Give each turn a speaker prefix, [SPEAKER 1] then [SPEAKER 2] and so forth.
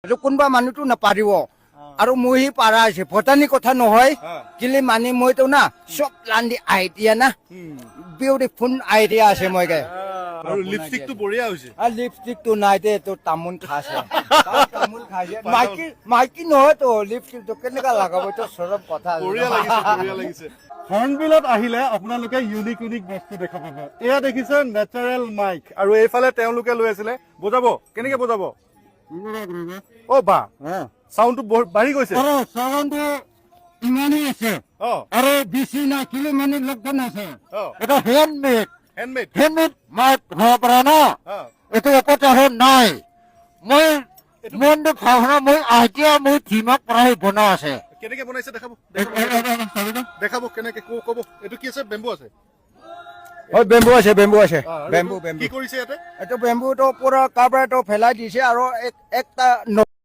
[SPEAKER 1] এইটো কোনোবা মানুহটো নাপাৰিব আৰু মই পাৰা আছে ভটানি কথা নহয় কিলি মানি মইতো না চব লান্দি আইডিয়া না বিউটিফুল আইডিয়া আছে মই গে
[SPEAKER 2] আৰু লিপষ্টিকটো বঢ়িয়া হৈছে
[SPEAKER 1] আৰু লিপষ্টিকটো নাই দে তো তামোল খাইছে তামোল খাইছে মাইকি নহয় তো লিপষ্টিকটো কেনেকা লগাব তো সৰব কথা
[SPEAKER 2] বঢ়িয়া লাগিছে হৰ্ণবিলত আহিলে আপোনালোকে ইউনিক বস্তু দেখা পাব এয়া দেখিছে নেচাৰেল মাইক আৰু এইফালে তেওঁলোকে লৈ আছিলে বজাব কেনেকে বজাব অ বা সাউন্ডটো বাঢ়ি গৈছে
[SPEAKER 1] সাউন্ডটো ইমানেই আছে আৰু বেছি নাই কিলো মানে লকডাউন আছে এটা হেণ্ডমেড মাইক হ'ব পৰা ন এইটো একোটা নাই মই মনটো ভাৱনা মই আইডিয়া মই থিমক পৰাই বনোৱা আছে
[SPEAKER 2] কেনেকে বনাইছে দেখাব কেনেকে ক'ব এইটো কি আছে বেম্বু আছে
[SPEAKER 1] বেম্বু আছে বেম্বু
[SPEAKER 2] কি কৰিছে ইয়াতে
[SPEAKER 1] এইটো বেম্বুটো পুৰা কাৰ্বাৰটো ফেলাই দিছে আৰু একটা